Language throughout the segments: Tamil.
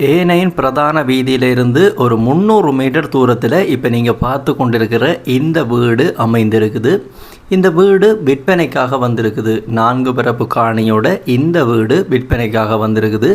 A9 பிரதான வீதியிலிருந்து ஒரு 300 மீட்டர் தூரத்தில் இப்போ நீங்கள் பார்த்து கொண்டிருக்கிற இந்த வீடு அமைந்திருக்குது. இந்த வீடு விற்பனைக்காக வந்திருக்குது. 4 பரப்பு காணியோட இந்த வீடு விற்பனைக்காக வந்திருக்குது.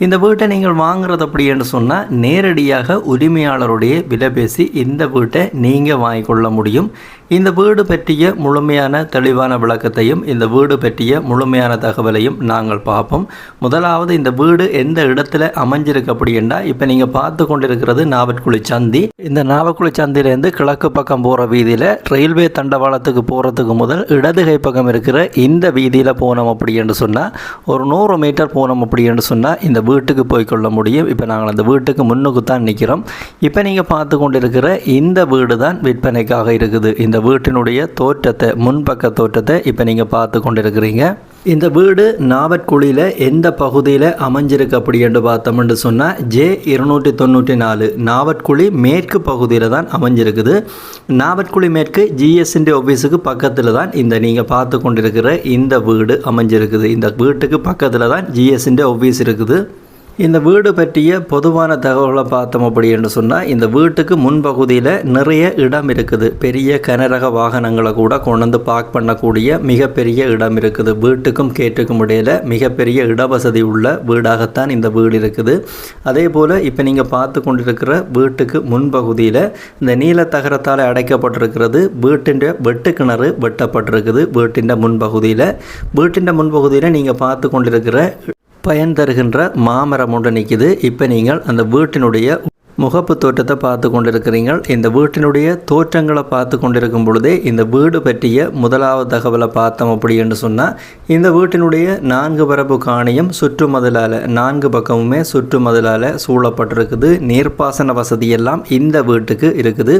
இந்த வீட்டை நீங்கள் வாங்குறது அப்படின்னு சொன்னால் நேரடியாக உரிமையாளருடைய விலை பேசி இந்த வீட்டை நீங்கள் வாங்கிக்கொள்ள முடியும். இந்த வீடு பற்றிய முழுமையான தெளிவான விளக்கத்தையும் இந்த வீடு பற்றிய முழுமையான தகவலையும் நாங்கள் பார்ப்போம். முதலாவது இந்த வீடு எந்த இடத்துல அமைஞ்சிருக்கு அப்படின்னா, இப்போ நீங்கள் பார்த்து கொண்டிருக்கிறது நாவற்குழி சந்தி. இந்த நாவற்குழி சந்திலேருந்து கிழக்கு பக்கம் போகிற வீதியில் ரயில்வே தண்டவாளத்துக்கு போகிறதுக்கு முதல் இடது கை பக்கம் இருக்கிற இந்த வீதியில் போனோம் அப்படின்னு சொன்னால் ஒரு 100 மீட்டர் போனோம் அப்படின்னு சொன்னால் இந்த வீட்டுக்கு போய்கொள்ள முடியும். இப்போ நாங்கள் அந்த வீட்டுக்கு முன்னுக்கு தான் நிற்கிறோம். இப்போ நீங்கள் பார்த்து கொண்டிருக்கிற இந்த வீடு தான் விற்பனைக்காக இருக்குது. இந்த வீட்டினுடைய தோற்றத்தை, முன்பக்க தோற்றத்தை இப்போ நீங்கள் பார்த்து கொண்டிருக்கிறீங்க. இந்த வீடு நாவற்குழியில் எந்த பகுதியில் அமைஞ்சிருக்கு அப்படி என்று பார்த்தோம்னு சொன்னால் J294 நாவற்குழி மேற்கு பகுதியில் தான் அமைஞ்சிருக்குது. நாவற்குழி மேற்கு GSND ஆஃபீஸுக்கு பக்கத்தில் தான் இந்த நீங்கள் பார்த்து கொண்டிருக்கிற இந்த வீடு அமைஞ்சிருக்குது. இந்த வீட்டுக்கு பக்கத்தில் தான் GSND ஆஃபீஸ் இருக்குது. இந்த வீடு பற்றிய பொதுவான தகவலை பார்த்தோம் அப்படின்னு சொன்னால் இந்த வீட்டுக்கு முன்பகுதியில் நிறைய இடம் இருக்குது. பெரிய கனரக வாகனங்களை கூட கொண்டு பார்க் பண்ணக்கூடிய மிகப்பெரிய இடம் இருக்குது. வீட்டுக்கும் கேட்டுக்கும் இடையில் மிகப்பெரிய இடவசதி உள்ள வீடாகத்தான் இந்த வீடு இருக்குது. அதே போல் இப்போ நீங்கள் பார்த்து கொண்டிருக்கிற வீட்டுக்கு முன்பகுதியில் இந்த நீல தகரத்தால் அடைக்கப்பட்டிருக்கிறது. வீட்டின் வெட்டு கிணறு வெட்டப்பட்டிருக்குது. வீட்டின் முன்பகுதியில் நீங்கள் பார்த்து கொண்டிருக்கிற பயன் தருகின்ற மாமரம் ஒன்று நிற்கிது. இப்போ நீங்கள் அந்த வீட்டினுடைய முகப்பு தோற்றத்தை பார்த்து கொண்டிருக்கிறீர்கள். இந்த வீட்டினுடைய தோற்றங்களை பார்த்து கொண்டிருக்கும் பொழுதே இந்த வீடு பற்றிய முதலாவது தகவலை பார்த்தோம் அப்படின்னு சொன்னால் இந்த வீட்டினுடைய 4 பரப்பு காணியும் சுற்றுமதிலால் 4 பக்கமுமே சுற்றுமதிலால் சூழப்பட்டிருக்குது. நீர்ப்பாசன வசதியெல்லாம் இந்த வீட்டுக்கு இருக்குது.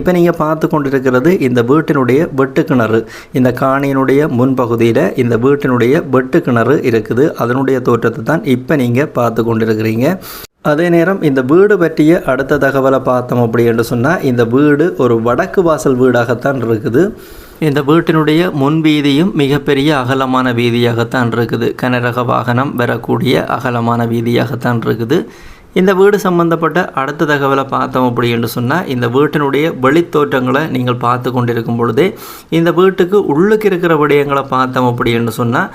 இப்போ நீங்கள் பார்த்து கொண்டிருக்கிறது இந்த வீட்டினுடைய வெட்டு கிணறு. இந்த காணியினுடைய முன்பகுதியில் இந்த வீட்டினுடைய வெட்டு கிணறு இருக்குது. அதனுடைய தோற்றத்தை தான் இப்போ நீங்கள் பார்த்து கொண்டிருக்கிறீங்க. அதே நேரம் இந்த வீடு பற்றிய அடுத்த தகவலை பார்த்தோம் அப்படின்னு சொன்னால் இந்த வீடு ஒரு வடக்கு வாசல் வீடாகத்தான் இருக்குது. இந்த வீட்டினுடைய முன் வீதியும் மிகப்பெரிய அகலமான வீதியாகத்தான் இருக்குது. கனரக வாகனம் வரக்கூடிய அகலமான வீதியாகத்தான் இருக்குது. இந்த வீடு சம்பந்தப்பட்ட அடுத்த தகவலை பார்த்தோம் அப்படின்னு சொன்னால் இந்த வீட்டினுடைய வெளித்தோற்றங்களை நீங்கள் பார்த்து கொண்டிருக்கும் பொழுதே இந்த வீட்டுக்கு உள்ளுக்கு இருக்கிற விடயங்களை பார்த்தோம் அப்படின்னு சொன்னால்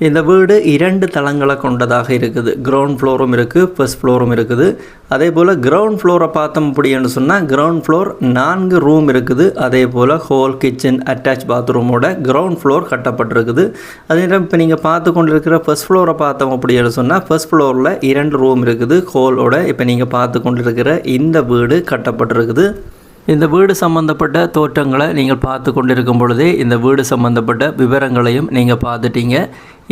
இந்த வீடு 2 தளங்களை கொண்டதாக இருக்குது. கிரவுண்ட் ஃப்ளோரும் இருக்குது, ஃபர்ஸ்ட் ஃப்ளோரும் இருக்குது. அதே போல் கிரவுண்ட் ஃப்ளோரை பார்த்தோம் அப்படின்னு சொன்னால் கிரவுண்ட் ஃப்ளோர் 4 ரூம் இருக்குது. அதே போல் ஹோல் கிச்சன் அட்டாச் பாத்ரூமோட கிரவுண்ட் ஃப்ளோர் கட்டப்பட்டிருக்குது. அதே நேரம் இப்போ நீங்கள் பார்த்து கொண்டிருக்கிற ஃபர்ஸ்ட் ஃப்ளோரை பார்த்தோம் அப்படின்னு சொன்னால் ஃபர்ஸ்ட் ஃப்ளோரில் 2 ரூம் இருக்குது ஹோலோட. இப்போ நீங்கள் பார்த்து கொண்டிருக்கிற இந்த வீடு கட்டப்பட்டிருக்குது. இந்த வீடு சம்பந்தப்பட்ட தோற்றங்களை நீங்கள் பார்த்து கொண்டிருக்கும் பொழுதே இந்த வீடு சம்பந்தப்பட்ட விவரங்களையும் நீங்கள் பார்த்துட்டீங்க.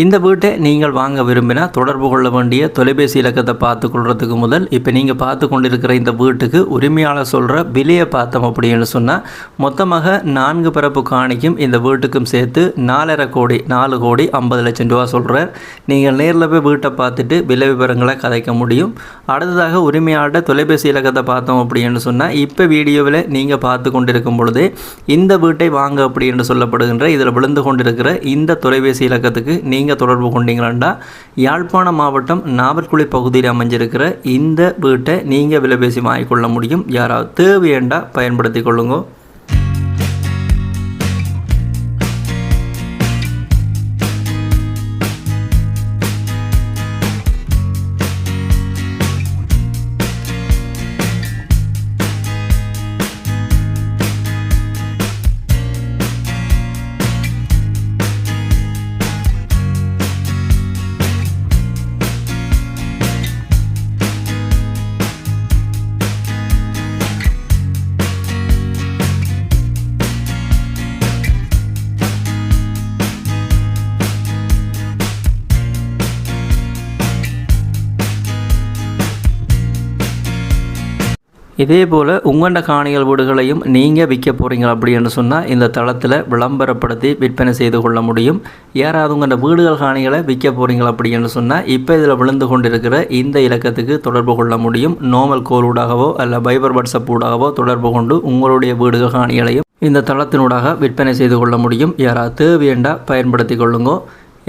இந்த வீட்டை நீங்கள் வாங்க விரும்பினா தொடர்பு கொள்ள வேண்டிய தொலைபேசி இலக்கத்தை பார்த்து கொள்றதுக்கு முதல் இப்போ நீங்கள் பார்த்து கொண்டிருக்கிற இந்த வீட்டுக்கு உரிமையாளர் சொல்கிற விலையை பார்த்தோம் அப்படின்னு சொன்னால் மொத்தமாக 4 பரப்பு காணிக்கும் இந்த வீட்டுக்கும் சேர்த்து 4.5 கோடி 4 கோடி 50 லட்சம் ரூபா சொல்கிறார். நீங்கள் நேரில் போய் வீட்டை பார்த்துட்டு விலை விவரங்களை கதைக்க முடியும். அடுத்ததாக உரிமையாளர் தொலைபேசி இலக்கத்தை பார்த்தோம் அப்படின்னு சொன்னால் இப்போ வீடியோவில் நீங்கள் பார்த்து கொண்டிருக்கும் பொழுதே இந்த வீட்டை வாங்க அப்படின்னு சொல்லப்படுகின்ற இதில் விழுந்து கொண்டிருக்கிற இந்த தொலைபேசி இலக்கத்துக்கு நீங்கள் தொடர்பு கொண்டீங்களா யாழ்ப்பாணம் மாவட்டம் நாவற்குழி பகுதியில் அமைஞ்சிருக்கிற இந்த வீட்டை நீங்கள் விலை பேசி வாங்கிக்கொள்ள முடியும். யாராவது தேவையண்டா பயன்படுத்தி கொள்ளுங்க. இதே போல் உங்களோட காணிகள் வீடுகளையும் நீங்கள் விற்க போகிறீங்க அப்படின்னு சொன்னால் இந்த தளத்தில் விளம்பரப்படுத்தி விற்பனை செய்து கொள்ள முடியும். யாராவது உங்களோட வீடுகள் காணிகளை விற்க போகிறீங்க அப்படின்னு சொன்னால் இப்போ இதில் விழுந்து கொண்டிருக்கிற இந்த இலக்கத்துக்கு தொடர்பு கொள்ள முடியும். நார்மல் கோல் ஊடாகவோ அல்ல பைபர் வாட்ஸ்அப் ஊடாகவோ தொடர்பு கொண்டு உங்களுடைய வீடுகள் காணிகளையும் இந்த தளத்தினூடாக விற்பனை செய்து கொள்ள முடியும். யாராவது தேவையண்டா பயன்படுத்தி கொள்ளுங்க.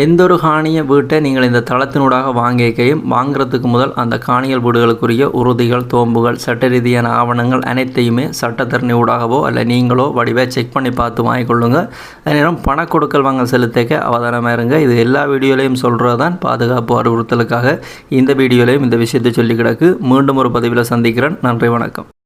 எந்த ஒரு காணிய வீட்டை நீங்கள் இந்த தளத்தினூடாக வாங்கிக்கையும் வாங்குறதுக்கு முதல் அந்த காணிகள் வீடுகளுக்குரிய உறுதிகள், தோம்புகள், சட்ட ரீதியான ஆவணங்கள் அனைத்தையுமே சட்டத்தரணி ஊடாகவோ அல்ல நீங்களோ வடிவாக செக் பண்ணி பார்த்து வாங்கிக்கொள்ளுங்க. அதே நேரம் பண கொடுக்கல் வாங்கல் செலுத்திக்க அவதானமாக இருங்க. இது எல்லா வீடியோலையும் சொல்கிறது தான் பாதுகாப்பு அறிவுறுத்தலுக்காக இந்த வீடியோலையும் இந்த விஷயத்தை சொல்லி கிடக்கு. மீண்டும் ஒரு பதிவில் சந்திக்கிறேன். நன்றி, வணக்கம்.